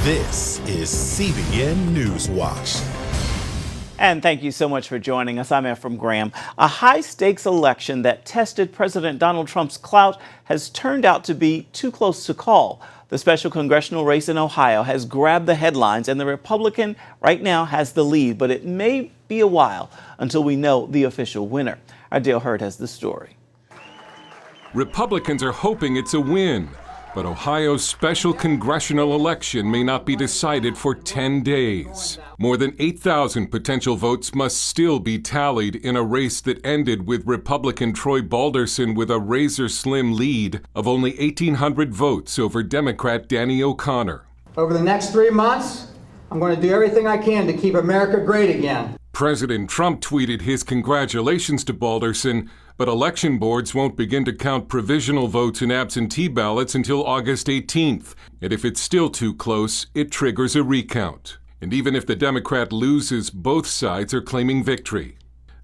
This is CBN NewsWatch. And thank you so much for joining us. I'm Ephraim Graham. A high-stakes election that tested President Donald Trump's clout has turned out to be too close to call. The special congressional race in Ohio has grabbed the headlines, and the Republican right now has the lead, but it may be a while until we know the official winner. Our Dale Hurd has the story. Republicans are hoping it's a win, but Ohio's special congressional election may not be decided for 10 days. More than 8,000 potential votes must still be tallied in a race that ended with Republican Troy Balderson with a razor-slim lead of only 1,800 votes over Democrat Danny O'Connor. Over the next 3 months, I'm going to do everything I can to keep America great again. President Trump tweeted his congratulations to Balderson, but election boards won't begin to count provisional votes and absentee ballots until August 18th. And if it's still too close, it triggers a recount. And even if the Democrat loses, both sides are claiming victory.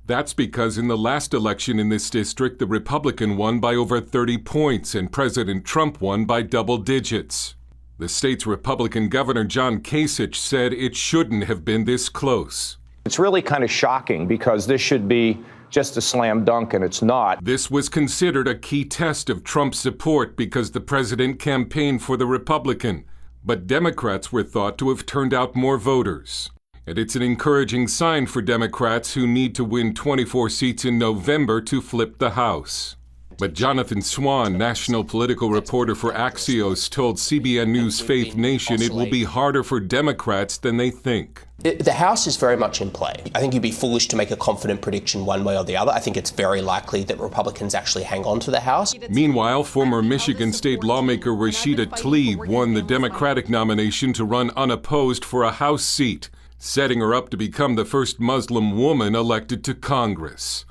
That's because in the last election in this district, the Republican won by over 30 points and President Trump won by double digits. The state's Republican Governor John Kasich said it shouldn't have been this close. It's really kind of shocking because this should be just a slam dunk, and it's not. This was considered a key test of Trump's support because the president campaigned for the Republican. But Democrats were thought to have turned out more voters. And it's an encouraging sign for Democrats who need to win 24 seats in November to flip the House. But Jonathan Swan, national political reporter for Axios, told CBN News Faith Nation it will be harder for Democrats than they think. The House is very much in play. I think you'd be foolish to make a confident prediction one way or the other. I think it's very likely that Republicans actually hang on to the House. Meanwhile, former Michigan state lawmaker Rashida Tlaib won the Democratic nomination to run unopposed for a House seat, setting her up to become the first Muslim woman elected to Congress.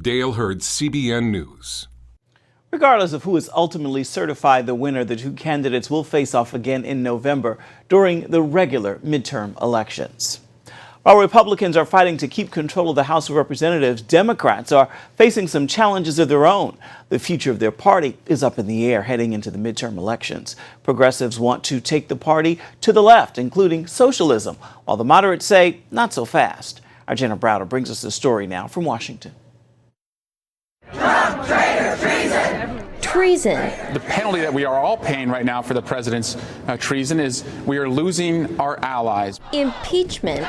Dale Hurd, CBN News. Regardless of who is ultimately certified the winner, the two candidates will face off again in November during the regular midterm elections. While Republicans are fighting to keep control of the House of Representatives, Democrats are facing some challenges of their own. The future of their party is up in the air heading into the midterm elections. Progressives want to take the party to the left, including socialism, while the moderates say not so fast. Our Jenna Browder brings us the story now from Washington. Trump, traitor, treason! Treason. The penalty that we are all paying right now for the president's treason is we are losing our allies. Impeachment.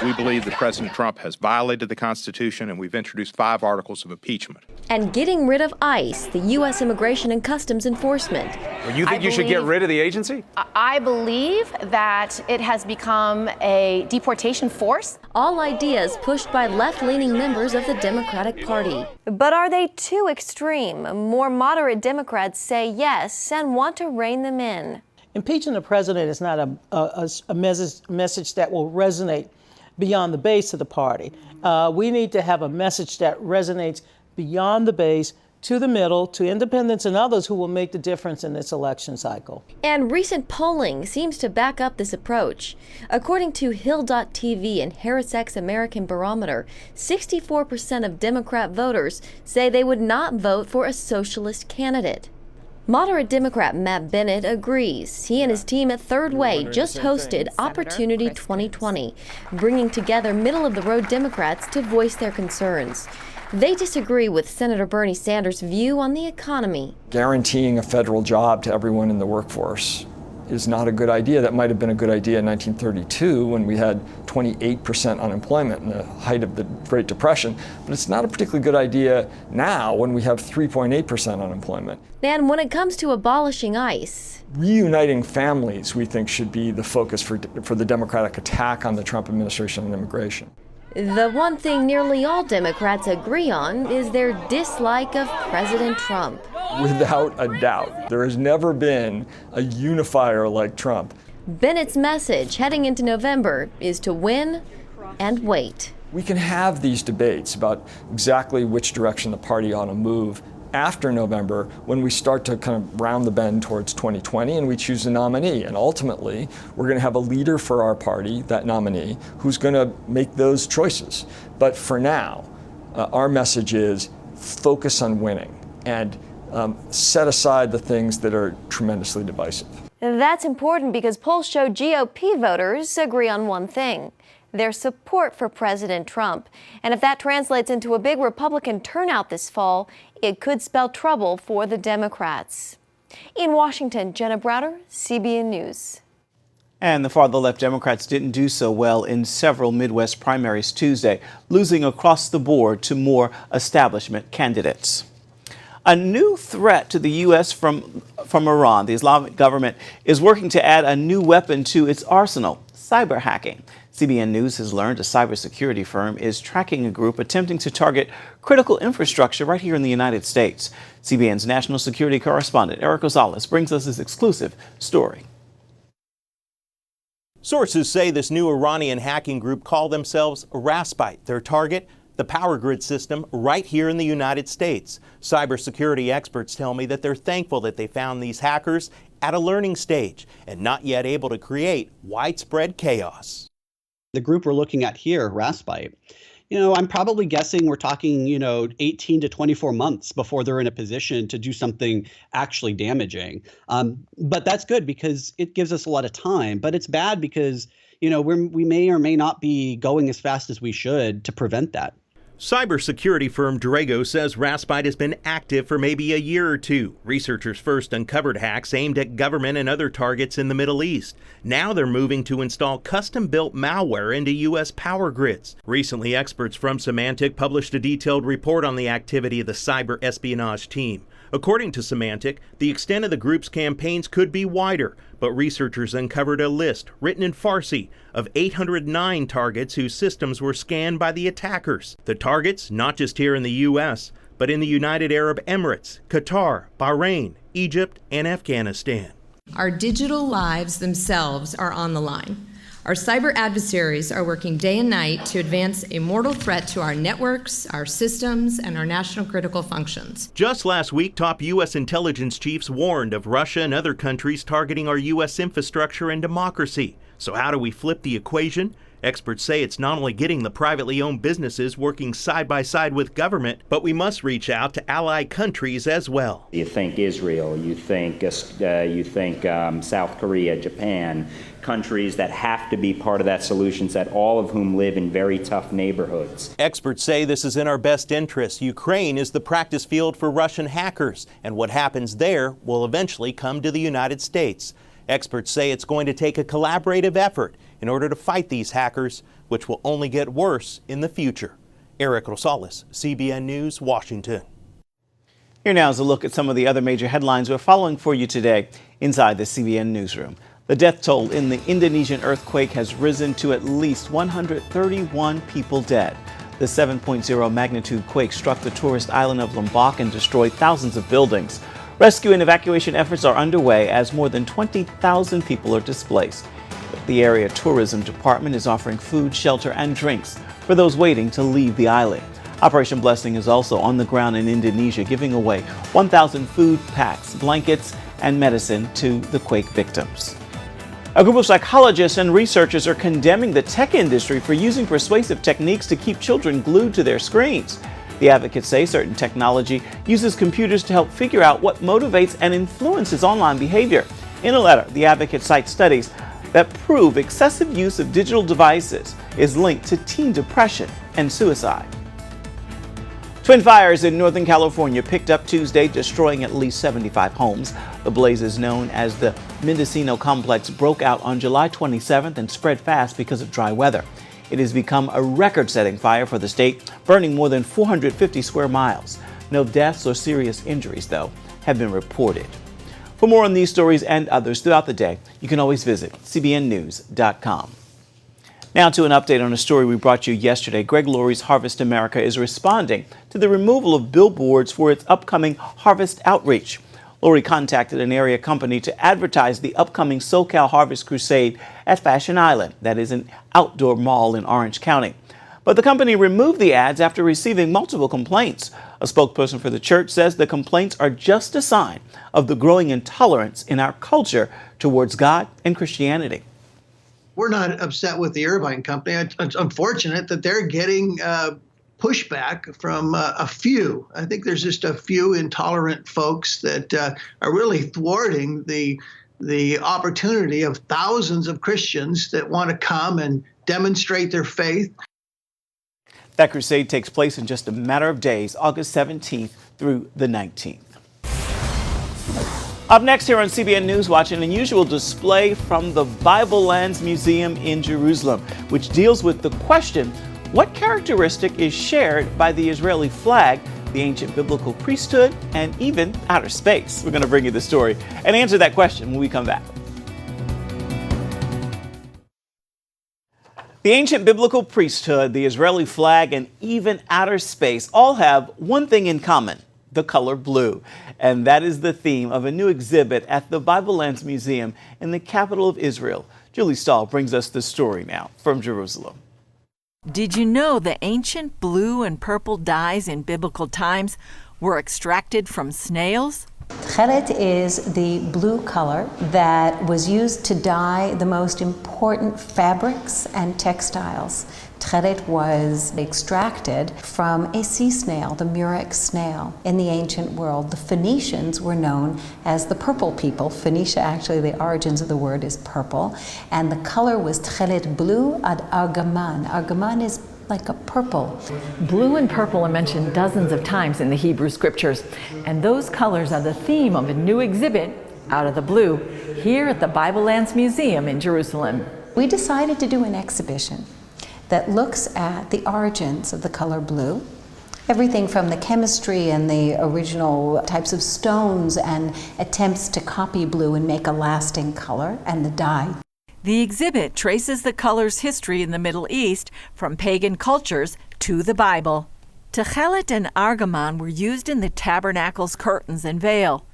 We believe that President Trump has violated the Constitution, and we've introduced 5 articles of impeachment. And getting rid of ICE, the U.S. Immigration and Customs Enforcement. Well, you think you should get rid of the agency? I believe that it has become a deportation force. All ideas pushed by left-leaning members of the Democratic Party. But are they too extreme? More moderate Democrats say yes and want to rein them in. Impeaching the president is not a message that will resonate beyond the base of the party. We need to have a message that resonates beyond the base, to the middle, to independents and others who will make the difference in this election cycle. And recent polling seems to back up this approach. According to Hill.tv and HarrisX American Barometer, 64% of Democrat voters say they would not vote for a socialist candidate. Moderate Democrat Matt Bennett agrees. He and his team at Third Way just hosted Opportunity 2020, bringing together middle-of-the-road Democrats to voice their concerns. They disagree with Senator Bernie Sanders' view on the economy. Guaranteeing a federal job to everyone in the workforce is not a good idea. That might have been a good idea in 1932 when we had 28% unemployment in the height of the Great Depression, but it's not a particularly good idea now when we have 3.8% unemployment. And when it comes to abolishing ICE, reuniting families, we think, should be the focus for the Democratic attack on the Trump administration on immigration. The one thing nearly all Democrats agree on is their dislike of President Trump. Without a doubt. There has never been a unifier like Trump. Bennett's message heading into November is to win and wait. We can have these debates about exactly which direction the party ought to move after November, when we start to kind of round the bend towards 2020 and we choose a nominee. And ultimately, we're going to have a leader for our party, that nominee, who's going to make those choices. But for now, our message is focus on winning and set aside the things that are tremendously divisive. That's important because polls show GOP voters agree on one thing: their support for President Trump. And if that translates into a big Republican turnout this fall, it could spell trouble for the Democrats. In Washington, Jenna Browder, CBN News. And the far-left Democrats didn't do so well in several Midwest primaries Tuesday, losing across the board to more establishment candidates. A new threat to the U.S. from Iran, the Islamic government, is working to add a new weapon to its arsenal: cyber hacking. CBN News has learned a cybersecurity firm is tracking a group attempting to target critical infrastructure right here in the United States. CBN's national security correspondent Eric Rosales brings us this exclusive story. Sources say this new Iranian hacking group call themselves Raspite. Their target, the power grid system right here in the United States. Cybersecurity experts tell me that they're thankful that they found these hackers at a learning stage and not yet able to create widespread chaos. The group we're looking at here, Raspite, I'm probably guessing we're talking, 18 to 24 months before they're in a position to do something actually damaging. But that's good because it gives us a lot of time. But it's bad because, we may or may not be going as fast as we should to prevent that. Cybersecurity firm Drago says Raspite has been active for maybe a year or two. Researchers first uncovered hacks aimed at government and other targets in the Middle East. Now they're moving to install custom-built malware into U.S. power grids. Recently, experts from Symantec published a detailed report on the activity of the cyber espionage team. According to Symantec, the extent of the group's campaigns could be wider, but researchers uncovered a list, written in Farsi, of 809 targets whose systems were scanned by the attackers. The targets, not just here in the U.S., but in the United Arab Emirates, Qatar, Bahrain, Egypt, and Afghanistan. Our digital lives themselves are on the line. Our cyber adversaries are working day and night to advance a mortal threat to our networks, our systems, and our national critical functions. Just last week, top U.S. intelligence chiefs warned of Russia and other countries targeting our U.S. infrastructure and democracy. So how do we flip the equation? Experts say it's not only getting the privately owned businesses working side by side with government, but we must reach out to allied countries as well. You think Israel, you think South Korea, Japan, countries that have to be part of that solution set, all of whom live in very tough neighborhoods. Experts say this is in our best interest. Ukraine is the practice field for Russian hackers, and what happens there will eventually come to the United States. Experts say it's going to take a collaborative effort in order to fight these hackers, which will only get worse in the future. Eric Rosales, CBN News, Washington. Here now is a look at some of the other major headlines we're following for you today inside the CBN newsroom. The death toll in the Indonesian earthquake has risen to at least 131 people dead. The 7.0 magnitude quake struck the tourist island of Lombok and destroyed thousands of buildings. Rescue and evacuation efforts are underway as more than 20,000 people are displaced. The area tourism department is offering food, shelter, and drinks for those waiting to leave the island. Operation Blessing is also on the ground in Indonesia, giving away 1,000 food packs, blankets, and medicine to the quake victims. A group of psychologists and researchers are condemning the tech industry for using persuasive techniques to keep children glued to their screens. The advocates say certain technology uses computers to help figure out what motivates and influences online behavior. In a letter, the advocates cite studies that prove excessive use of digital devices is linked to teen depression and suicide. Twin fires in Northern California picked up Tuesday, destroying at least 75 homes. The blazes, known as the Mendocino Complex, broke out on July 27th and spread fast because of dry weather. It has become a record-setting fire for the state, burning more than 450 square miles. No deaths or serious injuries, though, have been reported. For more on these stories and others throughout the day, you can always visit cbnnews.com. Now to an update on a story we brought you yesterday. Greg Laurie's Harvest America is responding to the removal of billboards for its upcoming Harvest Outreach. Laurie contacted an area company to advertise the upcoming SoCal Harvest Crusade at Fashion Island, that is an outdoor mall in Orange County. But the company removed the ads after receiving multiple complaints. A spokesperson for the church says the complaints are just a sign of the growing intolerance in our culture towards God and Christianity. We're not upset with the Irvine company. It's unfortunate that they're getting pushback from a few. I think there's just a few intolerant folks that are really thwarting the the opportunity of thousands of Christians that want to come and demonstrate their faith. That crusade takes place in just a matter of days, August 17th through the 19th. Up next here on CBN NewsWatch, an unusual display from the Bible Lands Museum in Jerusalem, which deals with the question, what characteristic is shared by the Israeli flag, the ancient biblical priesthood, and even outer space? We're going to bring you the story and answer that question when we come back. The ancient biblical priesthood, the Israeli flag, and even outer space all have one thing in common: the color blue. And that is the theme of a new exhibit at the Bible Lands Museum in the capital of Israel. Julie Stahl brings us the story now from Jerusalem. Did you know the ancient blue and purple dyes in biblical times were extracted from snails? Tchelet is the blue color that was used to dye the most important fabrics and textiles. Tchelet was extracted from a sea snail, the murex snail. In the ancient world, the Phoenicians were known as the purple people. Phoenicia, actually, the origins of the word is purple. And the color was Tchelet blue ad argaman. Argaman is like a purple. Blue and purple are mentioned dozens of times in the Hebrew scriptures, and those colors are the theme of a new exhibit, Out of the Blue, here at the Bible Lands Museum in Jerusalem. We decided to do an exhibition that looks at the origins of the color blue, everything from the chemistry and the original types of stones and attempts to copy blue and make a lasting color, and the dye. The exhibit traces the color's history in the Middle East from pagan cultures to the Bible. Tchelet and argaman were used in the tabernacle's curtains and veil,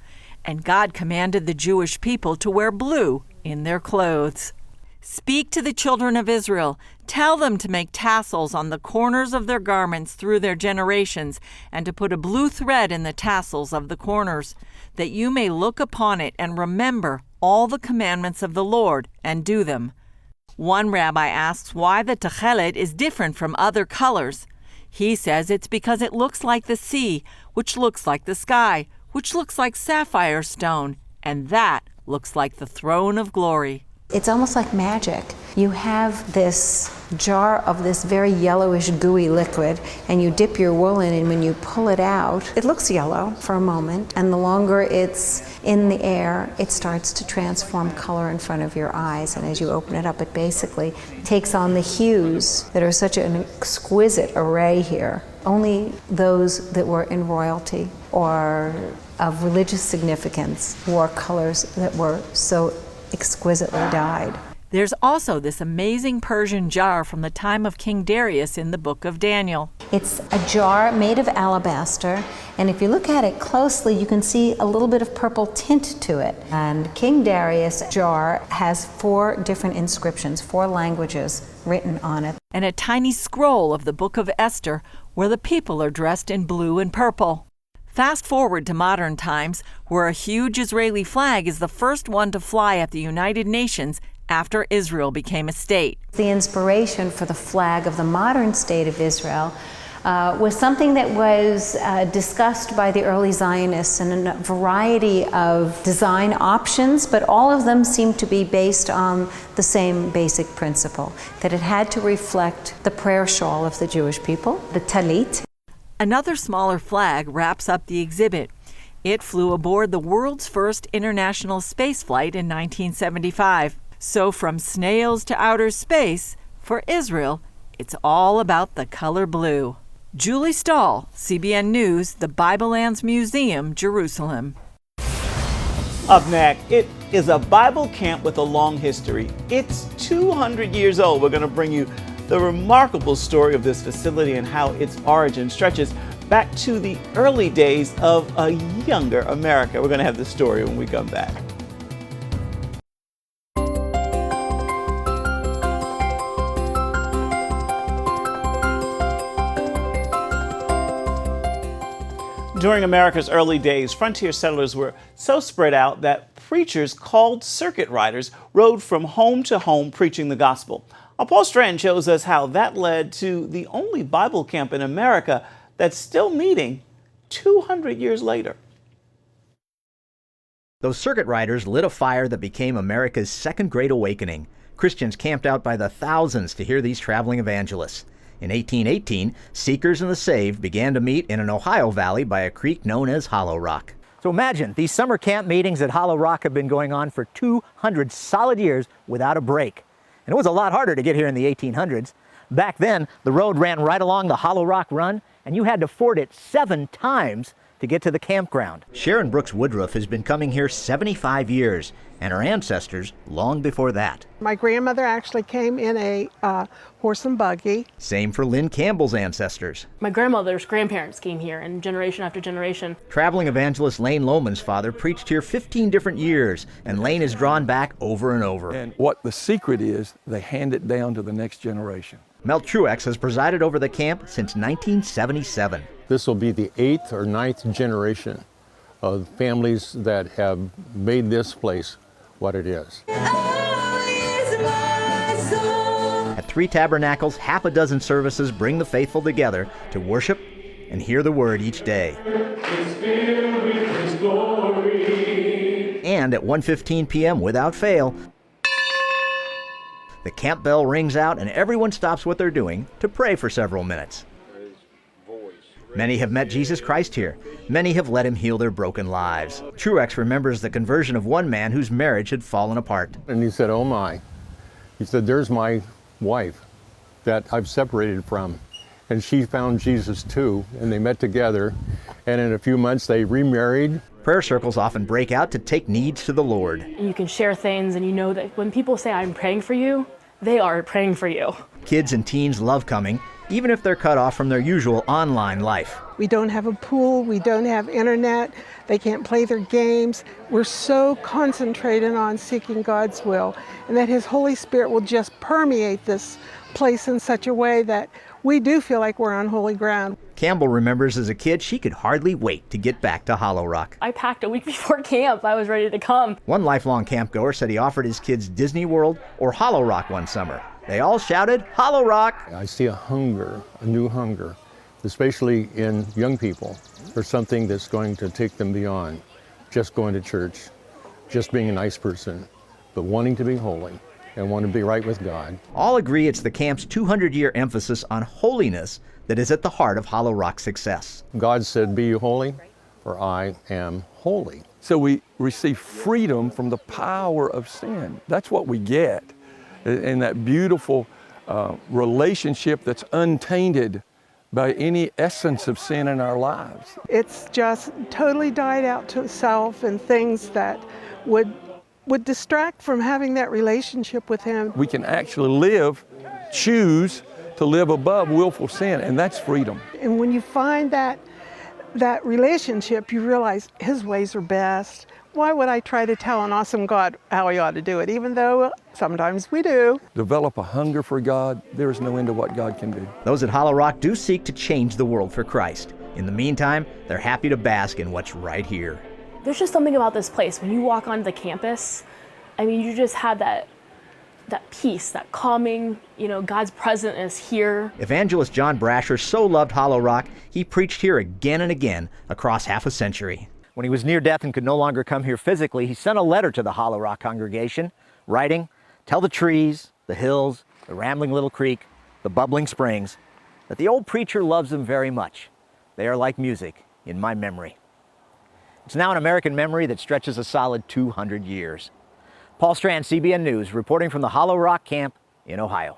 and God commanded the Jewish people to wear blue in their clothes. Speak to the children of Israel. Tell them to make tassels on the corners of their garments through their generations, and to put a blue thread in the tassels of the corners, that you may look upon it and remember all the commandments of the Lord and do them. One rabbi asks why the tchelet is different from other colors. He says it's because it looks like the sea, which looks like the sky, which looks like sapphire stone, and that looks like the throne of glory. It's almost like magic. You have this jar of this very yellowish gooey liquid, and you dip your wool in, and when you pull it out, it looks yellow for a moment, and the longer it's in the air, it starts to transform color in front of your eyes, and as you open it up, it basically takes on the hues that are such an exquisite array here. Only those that were in royalty or of religious significance wore colors that were so exquisitely dyed. There's also this amazing Persian jar from the time of King Darius in the book of Daniel. It's a jar made of alabaster, and if you look at it closely, you can see a little bit of purple tint to it. And King Darius' jar has 4 different inscriptions, 4 languages written on it. And a tiny scroll of the book of Esther, where the people are dressed in blue and purple. Fast forward to modern times, where a huge Israeli flag is the first one to fly at the United Nations after Israel became a state. The inspiration for the flag of the modern state of Israel was something that was discussed by the early Zionists in a variety of design options, but all of them seemed to be based on the same basic principle, that it had to reflect the prayer shawl of the Jewish people, the talit. Another smaller flag wraps up the exhibit. It flew aboard the world's first international space flight in 1975. So from snails to outer space, for Israel, it's all about the color blue. Julie Stahl, CBN News, the Bible Lands Museum, Jerusalem. Up next, it is a Bible camp with a long history. It's 200 years old. We're going to bring you the remarkable story of this facility and how its origin stretches back to the early days of a younger America. We're going to have the story when we come back. During America's early days, frontier settlers were so spread out that preachers called circuit riders rode from home to home preaching the gospel. Paul Strand shows us how that led to the only Bible camp in America that's still meeting 200 years later. Those circuit riders lit a fire that became America's second great awakening. Christians camped out by the thousands to hear these traveling evangelists. In 1818, seekers and the saved began to meet in an Ohio valley by a creek known as Hollow Rock. So imagine, these summer camp meetings at Hollow Rock have been going on for 200 solid years without a break. And it was a lot harder to get here in the 1800s. Back then, the road ran right along the Hollow Rock Run, and you had to ford it 7 times to get to the campground. Sharon Brooks Woodruff has been coming here 75 years, and her ancestors long before that. My grandmother actually came in a horse and buggy. Same for Lynn Campbell's ancestors. My grandmother's grandparents came here, and generation after generation. Traveling evangelist Lane Lohman's father preached here 15 different years, and Lane is drawn back over and over. And what the secret is, they hand it down to the next generation. Mel Truex has presided over the camp since 1977. This will be the 8th or 9th generation of families that have made this place what it is. At 3 tabernacles, half a dozen services bring the faithful together to worship and hear the word each day. And at 1:15 p.m. without fail, the camp bell rings out and everyone stops what they're doing to pray for several minutes. Many have met Jesus Christ here. Many have let him heal their broken lives. Truex remembers the conversion of one man whose marriage had fallen apart. And he said, "Oh my," he said, "there's my wife that I've separated from." And she found Jesus too, and they met together, and in a few months they remarried. Prayer circles often break out to take needs to the Lord. You can share things, and you know that when people say, "I'm praying for you," they are praying for you. Kids and teens love coming, even if they're cut off from their usual online life. We don't have a pool, we don't have internet, they can't play their games. We're so concentrated on seeking God's will, and that His Holy Spirit will just permeate this place in such a way that we do feel like we're on holy ground. Campbell remembers as a kid she could hardly wait to get back to Hollow Rock. I packed a week before camp. I was ready to come. One lifelong campgoer said he offered his kids Disney World or Hollow Rock one summer. They all shouted, "Hollow Rock!" I see a hunger, a new hunger, especially in young people, for something that's going to take them beyond just going to church, just being a nice person, but wanting to be holy and want to be right with God. All agree it's the camp's 200-year emphasis on holiness that is at the heart of Hollow Rock's success. God said, "Be holy, for I am holy." So we receive freedom from the power of sin. That's what we get. And that beautiful relationship that's untainted by any essence of sin in our lives. It's just totally died out to itself and things that would distract from having that relationship with Him. We can actually choose to live above willful sin, and that's freedom. And when you find that relationship, you realize His ways are best. Why would I try to tell an awesome God how He ought to do it, even though sometimes we do? Develop a hunger for God. There is no end to what God can do. Those at Hollow Rock do seek to change the world for Christ. In the meantime, they're happy to bask in what's right here. There's just something about this place. When you walk onto the campus, I mean, you just have that peace, that calming, God's presence is here. Evangelist John Brasher so loved Hollow Rock, he preached here again and again across half a century. When he was near death and could no longer come here physically, he sent a letter to the Hollow Rock congregation, writing, "Tell the trees, the hills, the rambling little creek, the bubbling springs, that the old preacher loves them very much. They are like music in my memory." It's now an American memory that stretches a solid 200 years. Paul Strand, CBN News, reporting from the Hollow Rock camp in Ohio.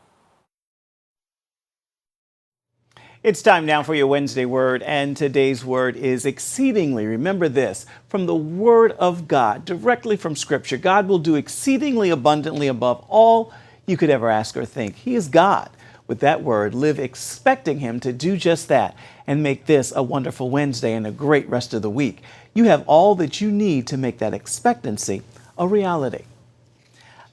It's time now for your Wednesday word, and today's word is exceedingly. Remember this, from the Word of God, directly from Scripture. God will do exceedingly abundantly above all you could ever ask or think. He is God. With that word, live expecting Him to do just that and make this a wonderful Wednesday and a great rest of the week. You have all that you need to make that expectancy a reality.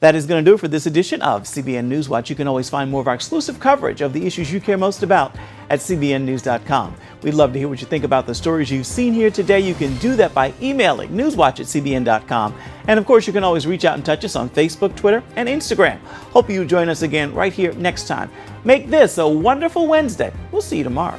That is going to do it for this edition of CBN NewsWatch. You can always find more of our exclusive coverage of the issues you care most about at cbnnews.com. We'd love to hear what you think about the stories you've seen here today. You can do that by emailing newswatch@cbn.com. And of course, you can always reach out and touch us on Facebook, Twitter, and Instagram. Hope you join us again right here next time. Make this a wonderful Wednesday. We'll see you tomorrow.